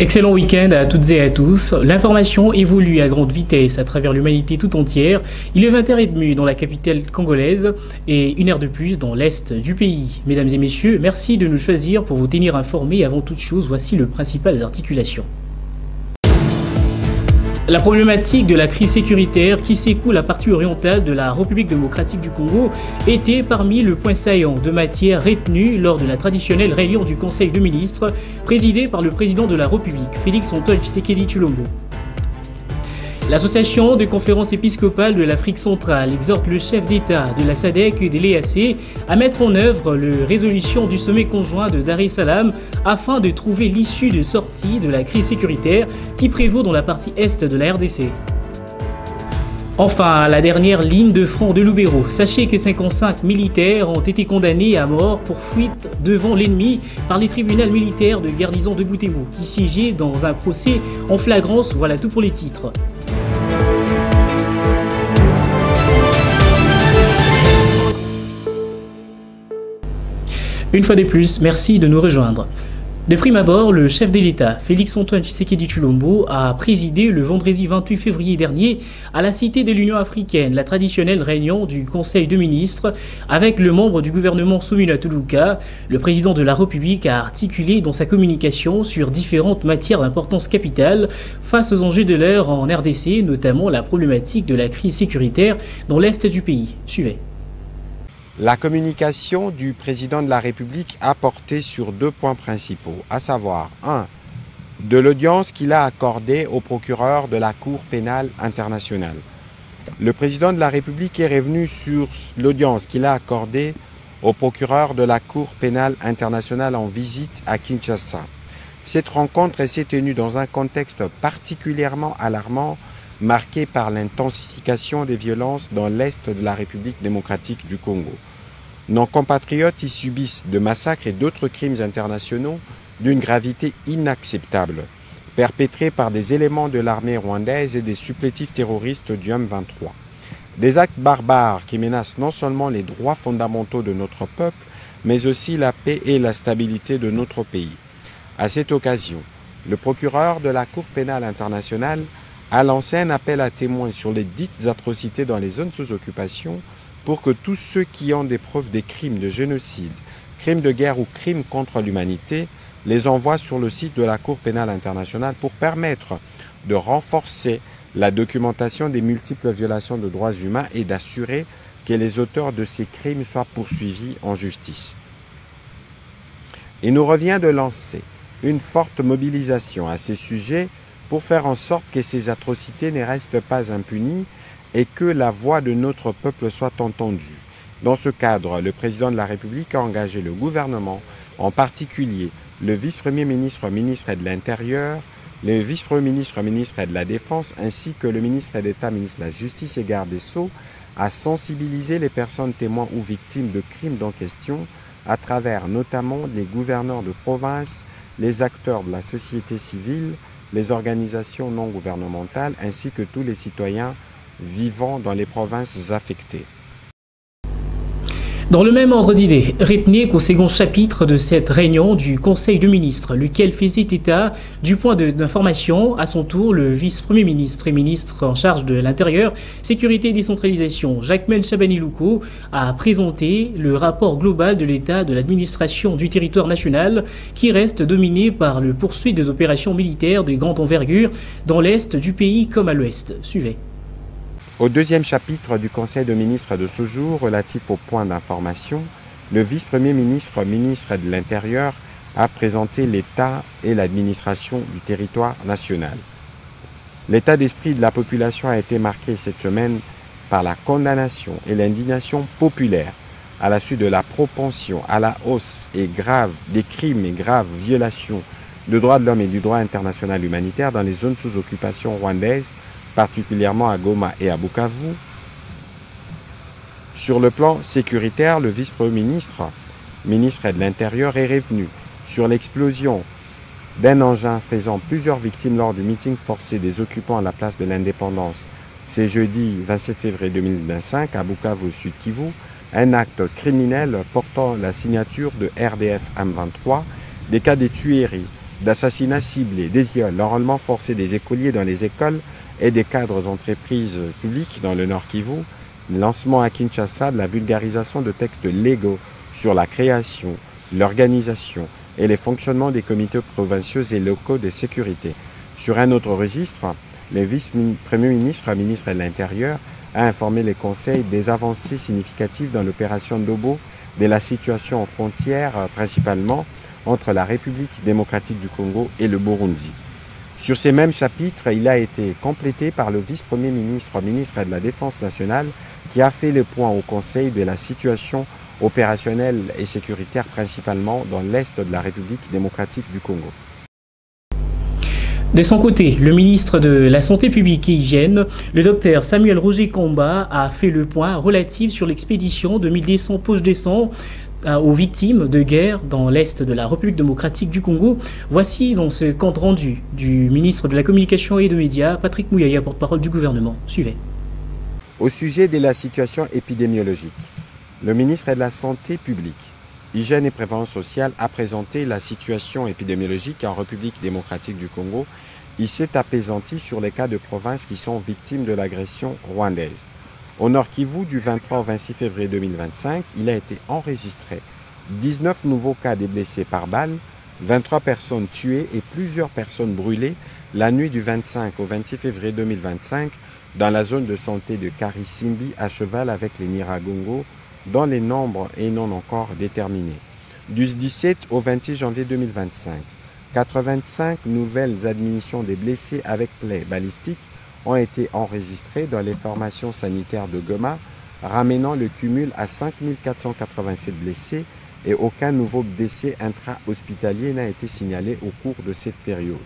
Excellent week-end à toutes et à tous. L'information évolue à grande vitesse à travers l'humanité tout entière. Il est 20h30 dans la capitale congolaise et une heure de plus dans l'est du pays. Mesdames et messieurs, merci de nous choisir pour vous tenir informés. Avant toute chose, voici les principales articulations. La problématique de la crise sécuritaire qui secoue la partie orientale de la République démocratique du Congo était parmi le point saillant de matière retenue lors de la traditionnelle réunion du Conseil de ministres présidée par le président de la République, Félix-Antoine Tshisekedi Tshilombo. L'Association de conférences épiscopales de l'Afrique centrale exhorte le chef d'État de la SADC et de l'EAC à mettre en œuvre les résolutions du sommet conjoint de Dar es Salaam afin de trouver l'issue de sortie de la crise sécuritaire qui prévaut dans la partie est de la RDC. Enfin, la dernière ligne de front de Lubero. Sachez que 55 militaires ont été condamnés à mort pour fuite devant l'ennemi par les tribunaux militaires de garnison de Butembo qui siégeaient dans un procès en flagrance. Voilà tout pour les titres. Une fois de plus, merci de nous rejoindre. De prime abord, le chef de l'État, Félix-Antoine Tshisekedi Tshilombo, a présidé le vendredi 28 février dernier à la Cité de l'Union africaine la traditionnelle réunion du Conseil de ministres avec le membre du gouvernement Soumila Tuluka. Le président de la République a articulé dans sa communication sur différentes matières d'importance capitale face aux enjeux de l'heure en RDC, notamment la problématique de la crise sécuritaire dans l'est du pays. Suivez. La communication du président de la République a porté sur deux points principaux, à savoir 1. De l'audience qu'il a accordée au procureur de la Cour pénale internationale. Le président de la République est revenu sur l'audience qu'il a accordée au procureur de la Cour pénale internationale en visite à Kinshasa. Cette rencontre s'est tenue dans un contexte particulièrement alarmant, marqué par l'intensification des violences dans l'est de la République démocratique du Congo. Nos compatriotes y subissent de massacres et d'autres crimes internationaux d'une gravité inacceptable, perpétrés par des éléments de l'armée rwandaise et des supplétifs terroristes du M23. Des actes barbares qui menacent non seulement les droits fondamentaux de notre peuple, mais aussi la paix et la stabilité de notre pays. À cette occasion, le procureur de la Cour pénale internationale a lancé un appel à témoins sur les dites atrocités dans les zones sous occupation pour que tous ceux qui ont des preuves des crimes de génocide, crimes de guerre ou crimes contre l'humanité les envoient sur le site de la Cour pénale internationale pour permettre de renforcer la documentation des multiples violations de droits humains et d'assurer que les auteurs de ces crimes soient poursuivis en justice. Il nous revient de lancer une forte mobilisation à ces sujets pour faire en sorte que ces atrocités ne restent pas impunies et que la voix de notre peuple soit entendue. Dans ce cadre, le président de la République a engagé le gouvernement, en particulier le vice-premier ministre, ministre de l'Intérieur, le vice-premier ministre, ministre de la Défense, ainsi que le ministre d'État, ministre de la Justice et garde des Sceaux, à sensibiliser les personnes témoins ou victimes de crimes en question, à travers notamment les gouverneurs de province, les acteurs de la société civile, les organisations non gouvernementales ainsi que tous les citoyens vivant dans les provinces affectées. Dans le même ordre d'idées, retenez qu'au second chapitre de cette réunion du Conseil de ministres, lequel faisait état du point d'information, à son tour, le vice-premier ministre et ministre en charge de l'Intérieur, Sécurité et Décentralisation, Jacquemaine Chabani-Louko, a présenté le rapport global de l'état de l'administration du territoire national qui reste dominé par le poursuite des opérations militaires de grande envergure dans l'est du pays comme à l'ouest. Suivez. Au deuxième chapitre du Conseil de ministres de ce jour, relatif au point d'information, le vice-premier ministre, ministre de l'Intérieur, a présenté l'état et l'administration du territoire national. L'état d'esprit de la population a été marqué cette semaine par la condamnation et l'indignation populaire à la suite de la propension à la hausse et grave des crimes et graves violations de droits de l'homme et du droit international humanitaire dans les zones sous occupation rwandaise, particulièrement à Goma et à Bukavu. Sur le plan sécuritaire, le vice-premier ministre, ministre de l'Intérieur, est revenu sur l'explosion d'un engin faisant plusieurs victimes lors du meeting forcé des occupants à la place de l'Indépendance. C'est jeudi 27 février 2025 à Bukavu, Sud Kivu, un acte criminel portant la signature de RDF M23, des cas de tueries d'assassinats ciblés, des viols, l'enrôlement forcé des écoliers dans les écoles et des cadres d'entreprises publiques dans le Nord Kivu, le lancement à Kinshasa de la vulgarisation de textes légaux sur la création, l'organisation et les fonctionnements des comités provinciaux et locaux de sécurité. Sur un autre registre, le vice-premier ministre, ministre de l'Intérieur, a informé les conseils des avancées significatives dans l'opération Ndobo, de la situation aux frontières, principalement entre la République démocratique du Congo et le Burundi. Sur ces mêmes chapitres, il a été complété par le vice-premier ministre, ministre de la Défense nationale, qui a fait le point au Conseil de la situation opérationnelle et sécuritaire, principalement dans l'Est de la République démocratique du Congo. De son côté, le ministre de la Santé publique et Hygiène, le docteur Samuel Roger Komba, a fait le point relatif sur l'expédition de 1200 poches de sang aux victimes de guerre dans l'Est de la République démocratique du Congo. Voici dans ce compte rendu du ministre de la Communication et des Médias, Patrick Mouyaya, porte-parole du gouvernement. Suivez. Au sujet de la situation épidémiologique, le ministre de la Santé publique, Hygiène et Prévention sociale a présenté la situation épidémiologique en République démocratique du Congo. Il s'est apaisanti sur les cas de province qui sont victimes de l'agression rwandaise. Au Nord Kivu, du 23 au 26 février 2025, il a été enregistré 19 nouveaux cas de blessés par balle, 23 personnes tuées et plusieurs personnes brûlées la nuit du 25 au 26 février 2025 dans la zone de santé de Karisimbi à cheval avec les Nyiragongo, dont les nombres est non encore déterminés. Du 17 au 26 janvier 2025, 85 nouvelles admissions des blessés avec plaies balistiques ont été enregistrées dans les formations sanitaires de Goma, ramenant le cumul à 5 487 blessés et aucun nouveau décès intra-hospitalier n'a été signalé au cours de cette période.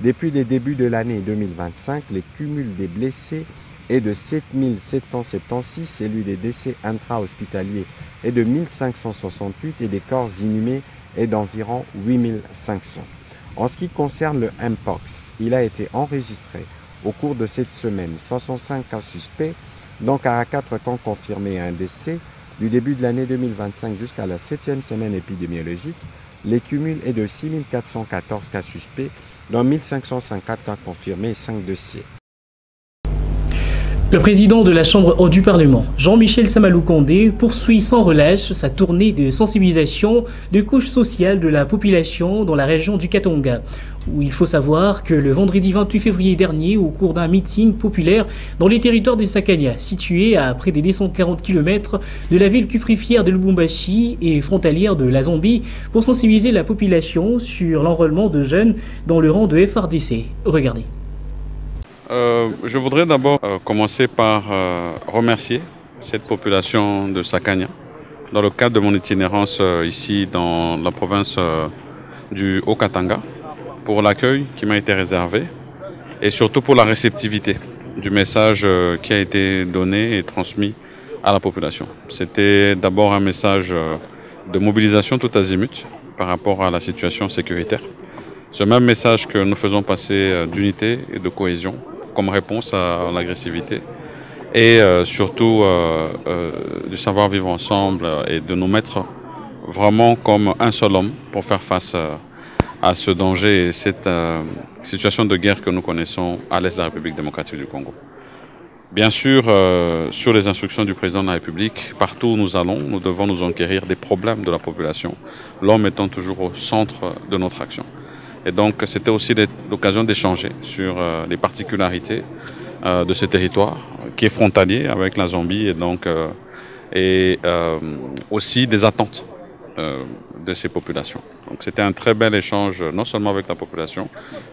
Depuis le début de l'année 2025, le cumul des blessés est de 7 776, celui des décès intra-hospitaliers est de 1568 et des corps inhumés est d'environ 8500. En ce qui concerne le Mpox, il a été enregistré au cours de cette semaine 65 cas suspects, dont 44 cas confirmés et un décès. Du début de l'année 2025 jusqu'à la 7e semaine épidémiologique, le cumul est de 6 414 cas suspects, dont 1554 cas confirmés et 5 décès. Le président de la Chambre haute du Parlement, Jean-Michel Samaloukonde, poursuit sans relâche sa tournée de sensibilisation de couches sociales de la population dans la région du Katanga, où il faut savoir que le vendredi 28 février dernier, au cours d'un meeting populaire dans les territoires de Sakania, situé à près des 240 km de la ville cuprifière de Lubumbashi et frontalière de la Zambie, pour sensibiliser la population sur l'enrôlement de jeunes dans le rang de FRDC. Regardez. Je voudrais d'abord commencer par remercier cette population de Sakania dans le cadre de mon itinérance ici dans la province du Haut-Katanga pour l'accueil qui m'a été réservé et surtout pour la réceptivité du message qui a été donné et transmis à la population. C'était d'abord un message de mobilisation tout azimut par rapport à la situation sécuritaire. Ce même message que nous faisons passer d'unité et de cohésion comme réponse à l'agressivité et surtout du savoir vivre ensemble et de nous mettre vraiment comme un seul homme pour faire face à ce danger et cette situation de guerre que nous connaissons à l'est de la République démocratique du Congo. Bien sûr, sur les instructions du président de la République, partout où nous allons, nous devons nous enquérir des problèmes de la population, l'homme étant toujours au centre de notre action. Et donc, c'était aussi l'occasion d'échanger sur les particularités de ce territoire qui est frontalier avec la Zambie et donc aussi des attentes de ces populations. Donc, c'était un très bel échange, non seulement avec la population,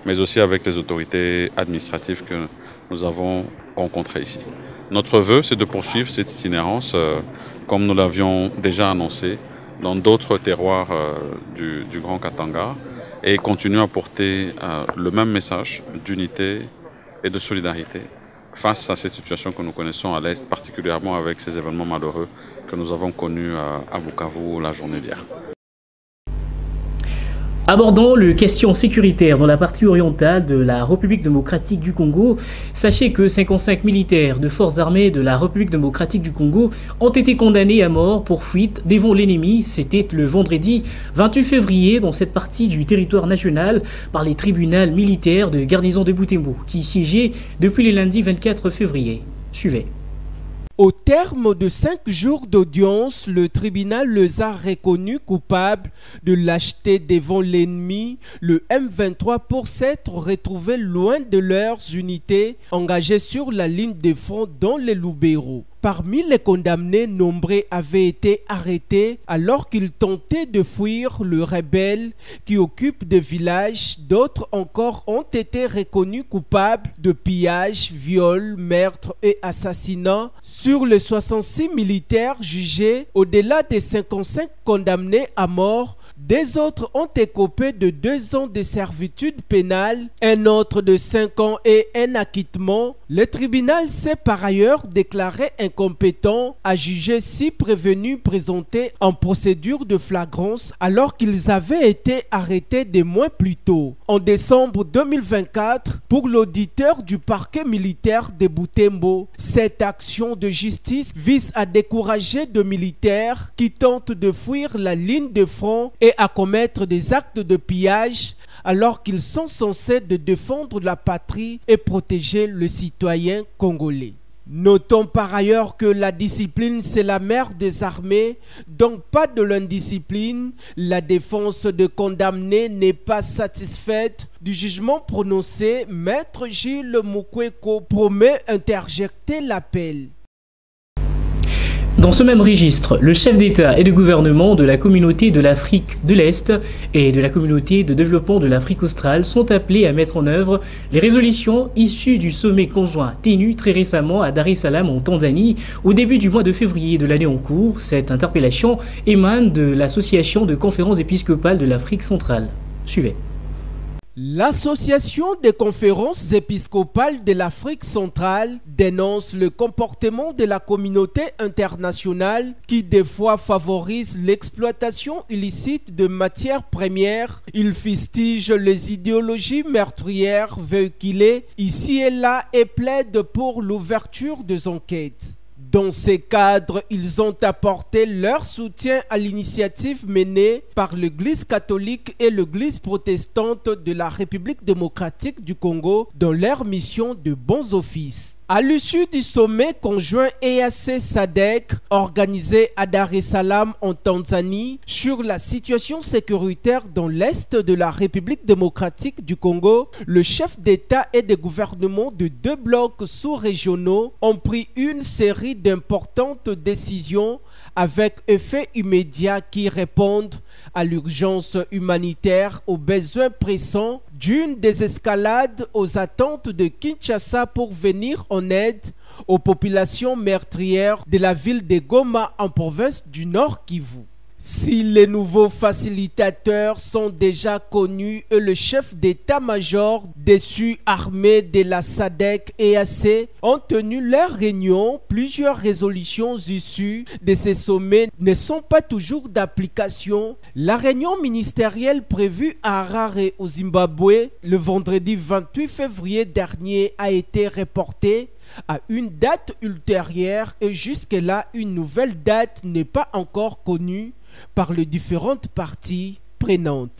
mais aussi avec les autorités administratives que nous avons rencontrées ici. Notre vœu, c'est de poursuivre cette itinérance, comme nous l'avions déjà annoncé, dans d'autres terroirs du Grand Katanga, et continuer à porter le même message d'unité et de solidarité face à cette situation que nous connaissons à l'Est, particulièrement avec ces événements malheureux que nous avons connus à Bukavu la journée d'hier. Abordant les questions sécuritaires dans la partie orientale de la République démocratique du Congo, sachez que 55 militaires de forces armées de la République démocratique du Congo ont été condamnés à mort pour fuite devant l'ennemi. C'était le vendredi 28 février dans cette partie du territoire national par les tribunaux militaires de garnison de Butembo qui siégeaient depuis le lundi 24 février. Suivez. Au terme de 5 jours d'audience, le tribunal les a reconnus coupables de lâcheté devant l'ennemi, le M23, pour s'être retrouvés loin de leurs unités engagées sur la ligne de front dans les Lubero. Parmi les condamnés, nombreux avaient été arrêtés alors qu'ils tentaient de fuir le rebelle qui occupe des villages. D'autres encore ont été reconnus coupables de pillage, viol, meurtre et assassinat. Sur les 66 militaires jugés, au-delà des 55 condamnés à mort, des autres ont écopé de 2 ans de servitude pénale, un autre de 5 ans et un acquittement. Le tribunal s'est par ailleurs déclaré incompétent à juger 6 prévenus présentés en procédure de flagrance alors qu'ils avaient été arrêtés des mois plus tôt. En décembre 2024, pour l'auditeur du parquet militaire de Butembo, cette action de justice vise à décourager de militaires qui tentent de fuir la ligne de front et à commettre des actes de pillage alors qu'ils sont censés de défendre la patrie et protéger le citoyen congolais. Notons par ailleurs que la discipline c'est la mère des armées, donc pas de l'indiscipline. La défense de condamnés n'est pas satisfaite du jugement prononcé. Maître Gilles Mukweko promet interjecter l'appel. Dans ce même registre, le chef d'État et de gouvernement de la communauté de l'Afrique de l'Est et de la communauté de développement de l'Afrique australe sont appelés à mettre en œuvre les résolutions issues du sommet conjoint tenu très récemment à Dar es Salaam en Tanzanie au début du mois de février de l'année en cours. Cette interpellation émane de l'Association de conférences épiscopales de l'Afrique centrale. Suivez. L'Association des conférences épiscopales de l'Afrique centrale dénonce le comportement de la communauté internationale qui des fois favorise l'exploitation illicite de matières premières. Il fustige les idéologies meurtrières véhiculées ici et là et plaide pour l'ouverture des enquêtes. Dans ces cadres, ils ont apporté leur soutien à l'initiative menée par l'Église catholique et l'Église protestante de la République démocratique du Congo dans leur mission de bons offices. À l'issue du sommet conjoint EAC-SADC organisé à Dar es Salaam en Tanzanie sur la situation sécuritaire dans l'est de la République démocratique du Congo, le chef d'État et de gouvernement de 2 blocs sous-régionaux ont pris une série d'importantes décisions avec effet immédiat qui répondent à l'urgence humanitaire, aux besoins pressants d'une désescalade, aux attentes de Kinshasa pour venir en aide aux populations meurtrières de la ville de Goma en province du Nord Kivu. Si les nouveaux facilitateurs sont déjà connus et le chef d'état-major des armées de la SADC EAC ont tenu leur réunion, plusieurs résolutions issues de ces sommets ne sont pas toujours d'application. La réunion ministérielle prévue à Harare au Zimbabwe le vendredi 28 février dernier a été reportée à une date ultérieure et jusque-là une nouvelle date n'est pas encore connue par les différentes parties prenantes.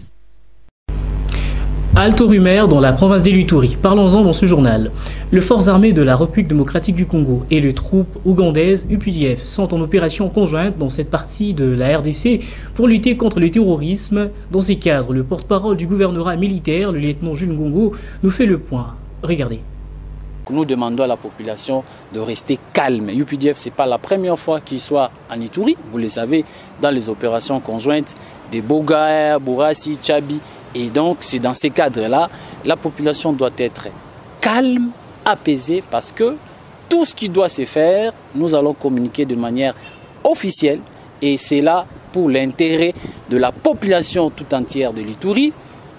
Alto rumeur dans la province de l'Ituri. Parlons-en dans ce journal. Les forces armées de la République démocratique du Congo et les troupes ougandaises UPDF sont en opération conjointe dans cette partie de la RDC pour lutter contre le terrorisme. Dans ces cadres, le porte-parole du gouvernorat militaire, le lieutenant Jules Ngongo, nous fait le point. Regardez. Nous demandons à la population de rester calme. UPDF, ce n'est pas la première fois qu'il soit en Ituri. Vous le savez, dans les opérations conjointes des Boga, Bourassi, Tchabi. Et donc, c'est dans ces cadres-là, la population doit être calme, apaisée, parce que tout ce qui doit se faire, nous allons communiquer de manière officielle. Et c'est là pour l'intérêt de la population tout entière de l'Ituri.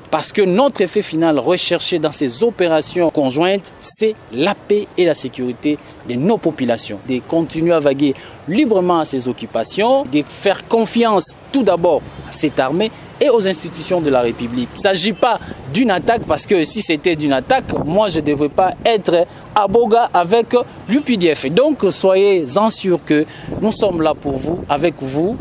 Parce que notre effet final recherché dans ces opérations conjointes, c'est la paix et la sécurité de nos populations. De continuer à vaguer librement à ces occupations, de faire confiance tout d'abord à cette armée et aux institutions de la République. Il ne s'agit pas d'une attaque, parce que si c'était d'une attaque, moi je ne devrais pas être à Boga avec l'UPDF. Et donc soyez-en sûrs que nous sommes là pour vous, avec vous,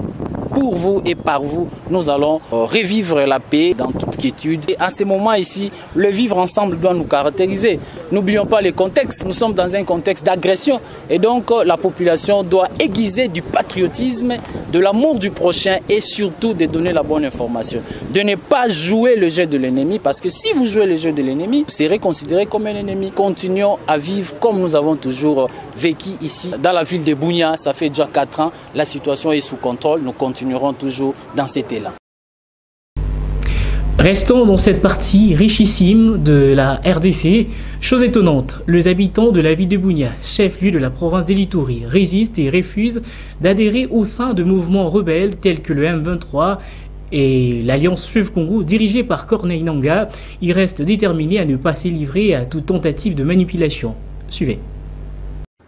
pour vous et par vous. Nous allons revivre la paix dans toute quiétude. Et à ce moment ici, le vivre ensemble doit nous caractériser. N'oublions pas les contextes. Nous sommes dans un contexte d'agression. Et donc la population doit aiguiser du patriotisme, de l'amour du prochain et surtout de donner la bonne information. De ne pas jouer le jeu de l'ennemi, parce que si vous jouez le jeu de l'ennemi, vous serez considéré comme un ennemi. Continuons à vivre comme nous avons toujours vécu ici dans la ville de Bunia. Ça fait déjà 4 ans. La situation est sous contrôle. Nous continuerons toujours dans cet élan. Restons dans cette partie richissime de la RDC. Chose étonnante, les habitants de la ville de Bunia, chef-lieu de la province de l'Ituri, résistent et refusent d'adhérer au sein de mouvements rebelles tels que le M23 et l'Alliance Fleuve Congo dirigée par Corneille Nangaa. Ils restent déterminés à ne pas se livrer à toute tentative de manipulation. Suivez.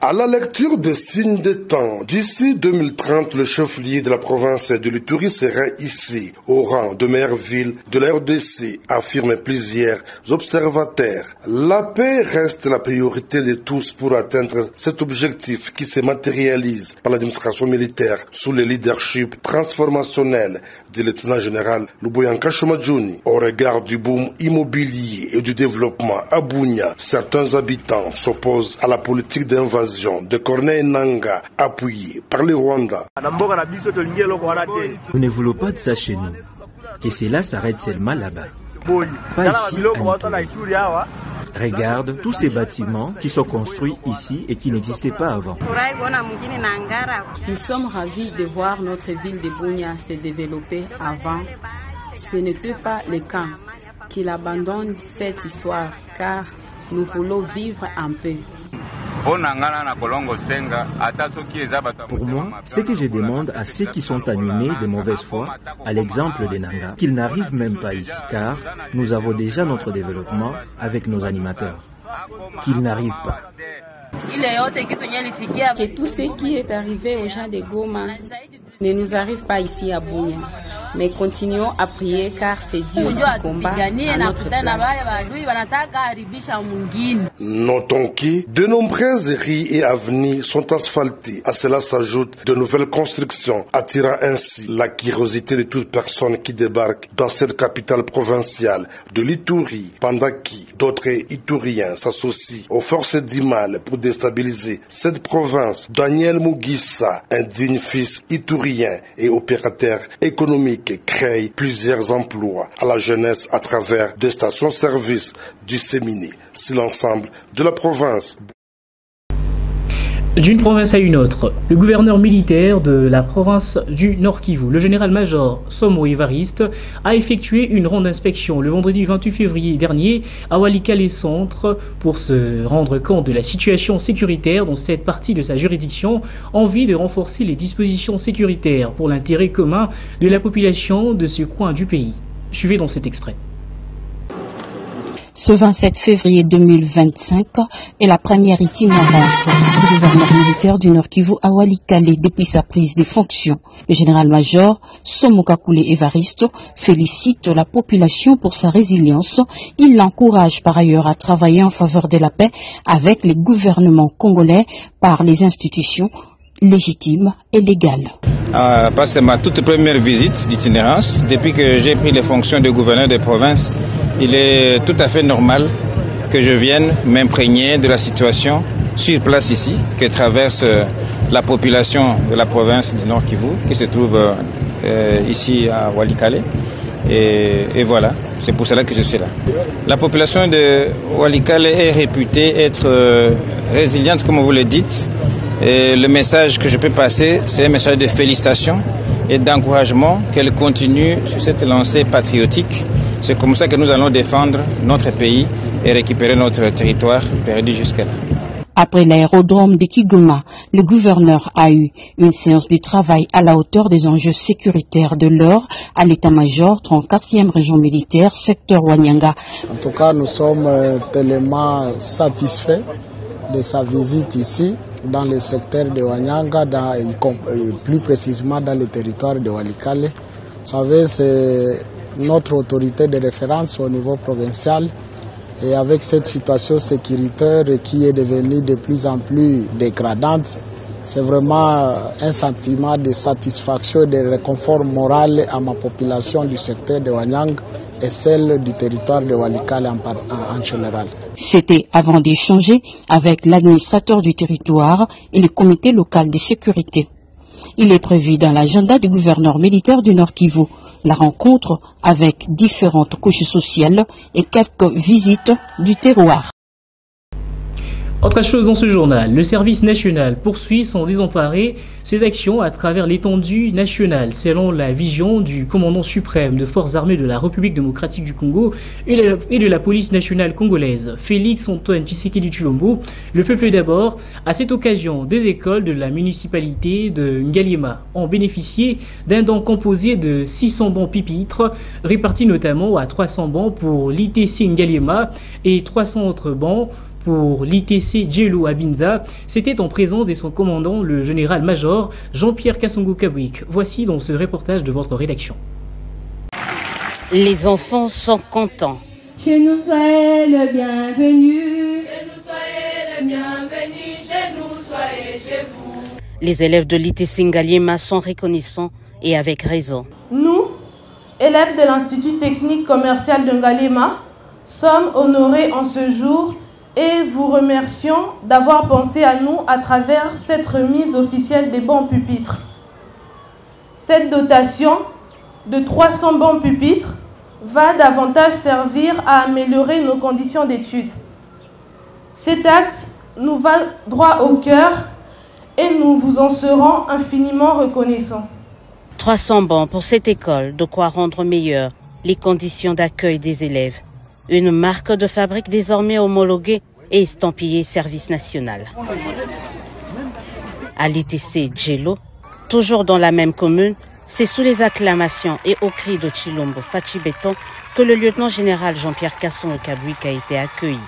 À la lecture des signes des temps, d'ici 2030, le chef-lieu de la province de l'Ituri sera ici, au rang de meilleure ville de la RDC, affirment plusieurs observateurs. La paix reste la priorité de tous pour atteindre cet objectif qui se matérialise par l'administration militaire sous le leadership transformationnel du lieutenant-général Luboyanka Shomadjouni. Au regard du boom immobilier et du développement à Bunia, certains habitants s'opposent à la politique d'invasion de Corneille Nangaa, appuyé par le Rwanda. Nous ne voulons pas de ça chez nous. Que cela s'arrête seulement là-bas. Pas ici, à Ituri. Regarde tous ces bâtiments qui sont construits ici et qui n'existaient pas avant. Nous sommes ravis de voir notre ville de Bunia se développer avant. Ce n'était pas le cas qu'il abandonne cette histoire, car nous voulons vivre en paix. Pour moi, ce que je demande à ceux qui sont animés de mauvaise foi, à l'exemple des Nangaa, qu'ils n'arrivent même pas ici, car nous avons déjà notre développement avec nos animateurs. Qu'ils n'arrivent pas. Que tout ce qui est arrivé aux gens de Goma ne nous arrive pas ici à Bunia. Mais continuons à prier, car c'est Dieu qui combat à notre place. Notons que de nombreuses rues et avenues sont asphaltées. À cela s'ajoutent de nouvelles constructions, attirant ainsi la curiosité de toute personne qui débarque dans cette capitale provinciale de l'Ituri, pendant que d'autres Ituriens s'associent aux forces du mal pour déstabiliser cette province. Daniel Mugisa, un digne fils iturien et opérateur économique, crée plusieurs emplois à la jeunesse à travers des stations-service disséminées sur l'ensemble de la province. D'une province à une autre, le gouverneur militaire de la province du Nord Kivu, le général-major Somo Evariste, a effectué une ronde d'inspection le vendredi 28 février dernier à Walikale Centre pour se rendre compte de la situation sécuritaire dans cette partie de sa juridiction, en vue de renforcer les dispositions sécuritaires pour l'intérêt commun de la population de ce coin du pays. Suivez dans cet extrait. Ce 27 février 2025 est la première itinérance du gouverneur militaire du Nord Kivu à Walikale depuis sa prise de fonctions. Le général-major Somo Kakule Evariste félicite la population pour sa résilience. Il l'encourage par ailleurs à travailler en faveur de la paix avec les gouvernements congolais par les institutions légitimes et légales. C'est ma toute première visite d'itinérance. Depuis que j'ai pris les fonctions de gouverneur de province, il est tout à fait normal que je vienne m'imprégner de la situation sur place ici, que traverse la population de la province du Nord Kivu, qui se trouve ici à Walikale. Et voilà, c'est pour cela que je suis là. La population de Walikale est réputée être résiliente, comme vous le dites. Et le message que je peux passer, c'est un message de félicitations et d'encouragement qu'elle continue sur cette lancée patriotique. C'est comme ça que nous allons défendre notre pays et récupérer notre territoire perdu jusqu'à-là. Après l'aérodrome de Kigoma, le gouverneur a eu une séance de travail à la hauteur des enjeux sécuritaires de l'heure à l'état-major 34e région militaire, secteur Wanyanga. En tout cas, nous sommes tellement satisfaits de sa visite ici, dans le secteur de Wanyanga, plus précisément dans le territoire de Walikale. Vous savez, c'est notre autorité de référence au niveau provincial. Et avec cette situation sécuritaire qui est devenue de plus en plus dégradante, c'est vraiment un sentiment de satisfaction et de réconfort moral à ma population du secteur de Wanyang et celle du territoire de Walikale en général. C'était avant d'échanger avec l'administrateur du territoire et le comité local de sécurité. Il est prévu dans l'agenda du gouverneur militaire du Nord Kivu la rencontre avec différentes couches sociales et quelques visites du terroir. Autre chose dans ce journal, le service national poursuit sans désemparer ses actions à travers l'étendue nationale, selon la vision du commandant suprême des forces armées de la République démocratique du Congo et de la police nationale congolaise, Félix Antoine Tshisekedi Tshilombo. Le peuple d'abord, à cette occasion, des écoles de la municipalité de Ngaliema ont bénéficié d'un don composé de 600 bancs pupitres, répartis notamment à 300 bancs pour l'ITC Ngaliema et 300 autres bancs pour l'ITC Djelo à Binza. C'était en présence de son commandant, le général-major Jean-Pierre Kassongo-Kabwik. Voici dans ce reportage de votre rédaction. Les enfants sont contents. Chez nous, soyez le bienvenu. Chez nous, soyez le bienvenu. Chez nous, soyez chez vous. Les élèves de l'ITC Ngaliema sont reconnaissants et avec raison. Nous, élèves de l'Institut technique commercial de Ngaliema, sommes honorés en ce jour et vous remercions d'avoir pensé à nous à travers cette remise officielle des bancs pupitres. Cette dotation de 300 bancs pupitres va davantage servir à améliorer nos conditions d'études. Cet acte nous va droit au cœur et nous vous en serons infiniment reconnaissants. 300 bancs pour cette école, de quoi rendre meilleures les conditions d'accueil des élèves. Une marque de fabrique désormais homologuée et estampillée service national. À l'ITC Djelo, toujours dans la même commune, c'est sous les acclamations et aux cris de Tshilombo Fachi Béton que le lieutenant-général Jean-Pierre Kassongo-Kabwik a été accueilli.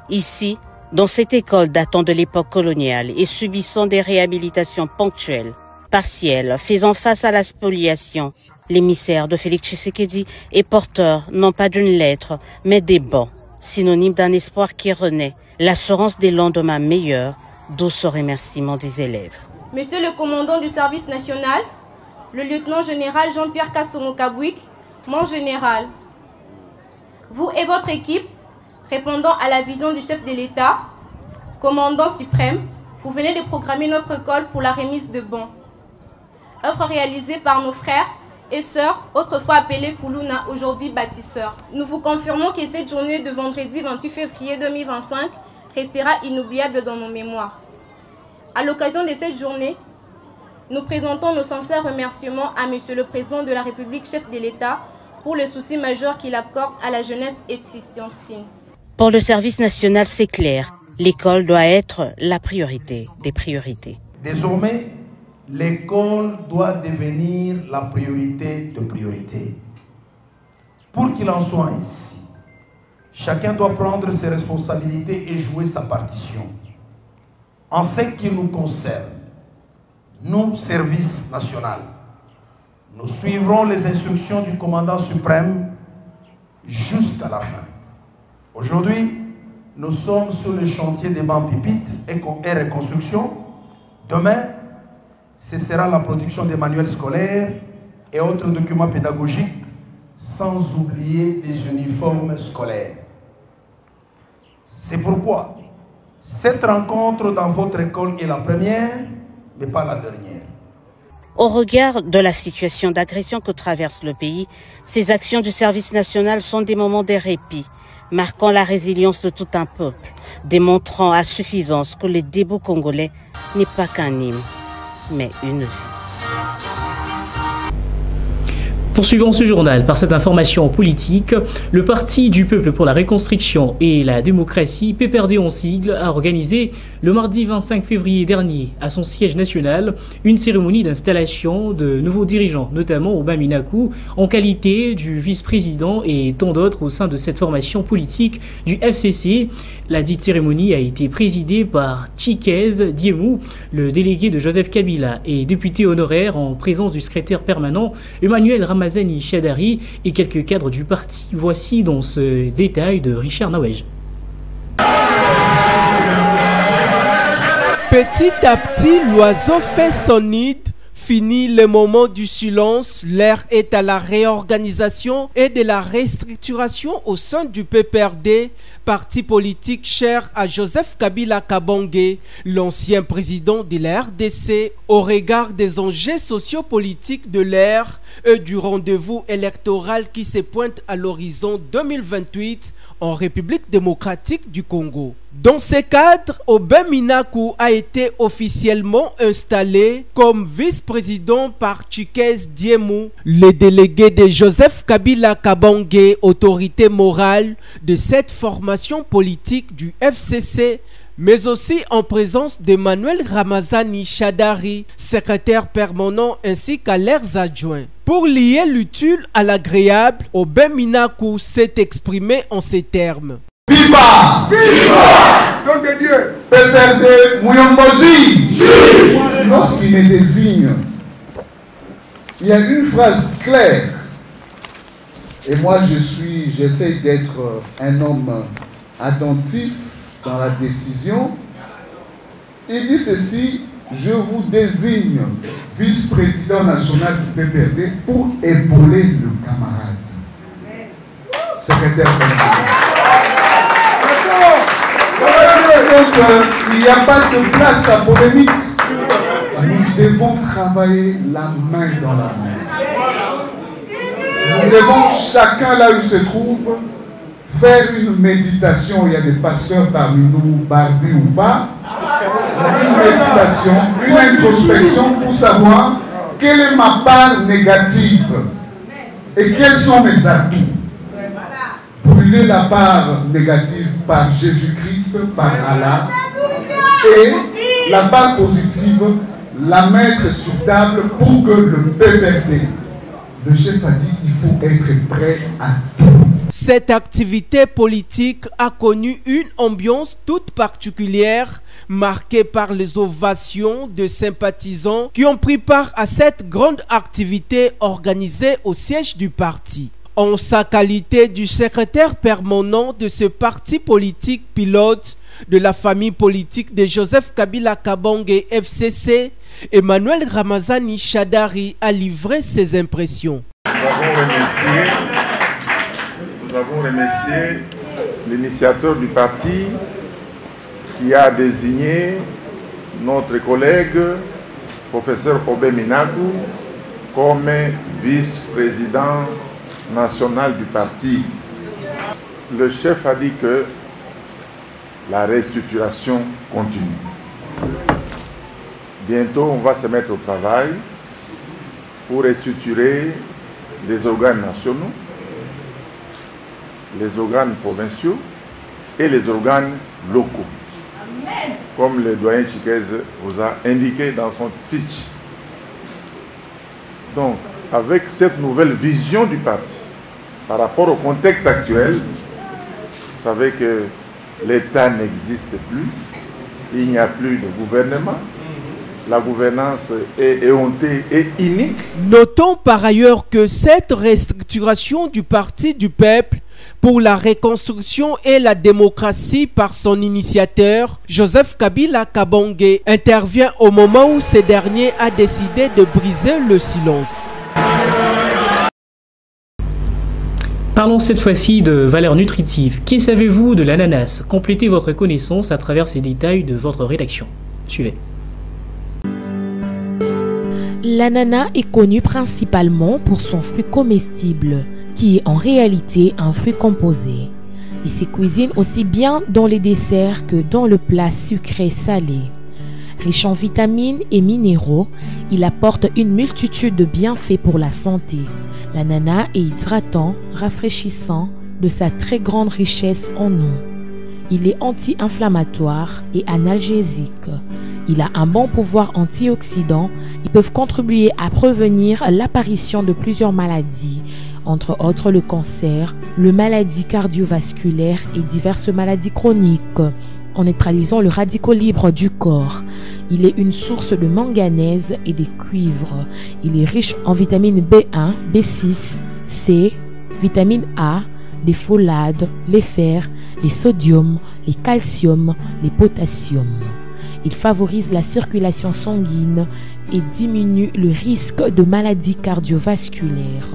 Ici, dans cette école datant de l'époque coloniale et subissant des réhabilitations ponctuelles, partielles, faisant face à la spoliation, l'émissaire de Félix Tshisekedi est porteur non pas d'une lettre, mais des bancs, synonyme d'un espoir qui renaît, l'assurance des lendemains meilleurs, d'où ce remerciement des élèves. Monsieur le commandant du service national, le lieutenant-général Jean-Pierre Kassongo-Kabwik, mon général, vous et votre équipe, répondant à la vision du chef de l'État, commandant suprême, vous venez de programmer notre école pour la remise de bons. Œuvre réalisée par nos frères et sœurs, autrefois appelés Koulouna, aujourd'hui bâtisseurs. Nous vous confirmons que cette journée de vendredi 28 février 2025 restera inoubliable dans nos mémoires. À l'occasion de cette journée, nous présentons nos sincères remerciements à Monsieur le Président de la République, chef de l'État, pour le souci majeur qu'il accorde à la jeunesse étudiantine. Pour le service national, c'est clair. L'école doit être la priorité des priorités. Désormais, l'école doit devenir la priorité de priorité. Pour qu'il en soit ainsi, chacun doit prendre ses responsabilités et jouer sa partition. En ce qui nous concerne, nous, service national, nous suivrons les instructions du commandant suprême jusqu'à la fin. Aujourd'hui, nous sommes sur le chantier des bancs pupitres et reconstruction. Demain, ce sera la production des manuels scolaires et autres documents pédagogiques, sans oublier les uniformes scolaires. C'est pourquoi cette rencontre dans votre école est la première, mais pas la dernière. Au regard de la situation d'agression que traverse le pays, ces actions du service national sont des moments de répit, marquant la résilience de tout un peuple, démontrant à suffisance que le debout congolais n'est pas qu'un hymne, mais une vie. Poursuivons ce journal par cette information politique. Le Parti du Peuple pour la Reconstruction et la Démocratie, PPRD en sigle, a organisé le mardi 25 février dernier à son siège national une cérémonie d'installation de nouveaux dirigeants, notamment Aubin Minakou, en qualité du vice-président et tant d'autres au sein de cette formation politique du FCC. La dite cérémonie a été présidée par Tchikez Diemou, le délégué de Joseph Kabila et député honoraire en présence du secrétaire permanent Emmanuel Ramazani Chadari et quelques cadres du parti. Voici dans ce détail de Richard Nawej. Petit à petit, l'oiseau fait son nid. Fini le moment du silence, l'ère est à la réorganisation et de la restructuration au sein du PPRD, parti politique cher à Joseph Kabila Kabange, l'ancien président de la RDC, au regard des enjeux sociopolitiques de l'ère et du rendez-vous électoral qui se pointe à l'horizon 2028 en République démocratique du Congo. Dans ce cadre, Aubin Minakou a été officiellement installé comme vice-président par Tchikez Diemou, le délégué de Joseph Kabila Kabange, autorité morale de cette formation politique du FCC, mais aussi en présence d'Emmanuel Ramazani Chadari, secrétaire permanent ainsi qu'à leurs adjoints. Pour lier l'utile à l'agréable, Aubin Minakou s'est exprimé en ces termes. Viva! Viva! Nom de Dieu! PPRD Mouyombozi! Lorsqu'il me désigne, il y a une phrase claire. Et moi, j'essaie d'être un homme attentif dans la décision. Il dit ceci: je vous désigne vice-président national du PPRD pour épauler le camarade. Secrétaire permanent. Donc, il n'y a pas de place à polémique. Nous devons travailler la main dans la main. Nous devons, chacun là où il se trouve, faire une méditation. Il y a des pasteurs parmi nous, barbus ou pas. Une méditation, une introspection pour savoir quelle est ma part négative et quels sont mes atouts. Brûler la part négative par Jésus-Christ, par Allah, et la part positive, la mettre sur table pour que le PPRD, le chef a dit, il faut être prêt à tout. Cette activité politique a connu une ambiance toute particulière, marquée par les ovations de sympathisants qui ont pris part à cette grande activité organisée au siège du parti. En sa qualité du secrétaire permanent de ce parti politique pilote de la famille politique de Joseph Kabila Kabange FCC, Emmanuel Ramazani Chadari a livré ses impressions. Nous avons remercié l'initiateur du parti qui a désigné notre collègue, professeur Aubin Minakou, comme vice-président national du parti. Le chef a dit que la restructuration continue. Bientôt, on va se mettre au travail pour restructurer les organes nationaux, les organes provinciaux et les organes locaux. Amen. Comme le doyen Tchikez vous a indiqué dans son speech. Donc, avec cette nouvelle vision du parti, par rapport au contexte actuel, vous savez que l'État n'existe plus, il n'y a plus de gouvernement, la gouvernance est éhontée et inique. Notons par ailleurs que cette restructuration du Parti du Peuple pour la reconstruction et la démocratie par son initiateur, Joseph Kabila Kabange, intervient au moment où ce dernier a décidé de briser le silence. Parlons cette fois-ci de valeurs nutritives. Que savez-vous de l'ananas? Complétez votre connaissance à travers ces détails de votre rédaction. Suivez. L'ananas est connu principalement pour son fruit comestible, qui est en réalité un fruit composé. Il se cuisine aussi bien dans les desserts que dans le plat sucré salé. Riche en vitamines et minéraux, il apporte une multitude de bienfaits pour la santé. L'ananas est hydratant, rafraîchissant, de sa très grande richesse en eau. Il est anti-inflammatoire et analgésique. Il a un bon pouvoir antioxydant. Ils peuvent contribuer à prévenir l'apparition de plusieurs maladies, entre autres le cancer, les maladies cardiovasculaires et diverses maladies chroniques, en neutralisant le radicaux libre du corps. Il est une source de manganèse et de cuivre. Il est riche en vitamines B1, B6, C, vitamine A, les folades, les fer, les sodium, les calcium, les potassium. Il favorise la circulation sanguine et diminue le risque de maladies cardiovasculaires.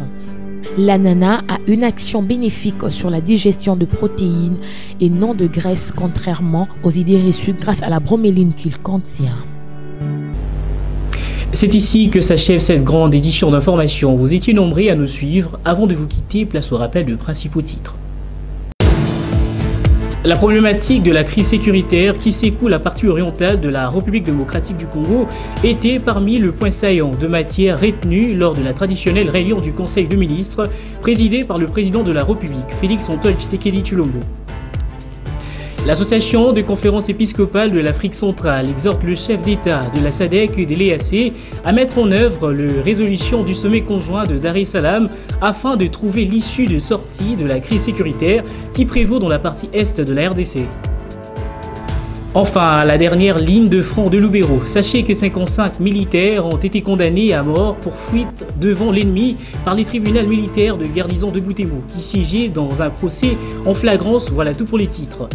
L'ananas a une action bénéfique sur la digestion de protéines et non de graisses, contrairement aux idées reçues grâce à la broméline qu'il contient. C'est ici que s'achève cette grande édition d'information. Vous étiez nombreux à nous suivre. Avant de vous quitter, place au rappel de principaux titres. La problématique de la crise sécuritaire qui secoue la partie orientale de la République démocratique du Congo était parmi le point saillant de matière retenu lors de la traditionnelle réunion du Conseil de ministres présidée par le président de la République, Félix-Antoine Tshisekedi Tshilombo. L'association de conférences épiscopales de l'Afrique centrale exhorte le chef d'État de la SADC et de l'EAC à mettre en œuvre les résolutions du sommet conjoint de Dar es Salaam afin de trouver l'issue de sortie de la crise sécuritaire qui prévaut dans la partie est de la RDC. Enfin, la dernière ligne de front de Lubero. Sachez que 55 militaires ont été condamnés à mort pour fuite devant l'ennemi par les tribunaux militaires de garnison de Butembo qui siégeaient dans un procès en flagrance. Voilà tout pour les titres.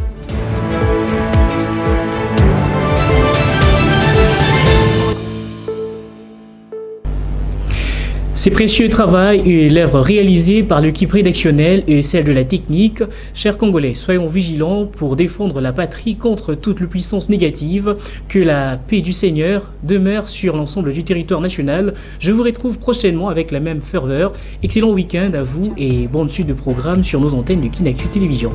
Ces précieux travail et l'œuvre réalisée par l'équipe rédactionnelle et celle de la technique. Chers Congolais, soyons vigilants pour défendre la patrie contre toute puissance négative. Que la paix du Seigneur demeure sur l'ensemble du territoire national. Je vous retrouve prochainement avec la même ferveur. Excellent week-end à vous et bonne suite de programme sur nos antennes de Kinactu Télévision.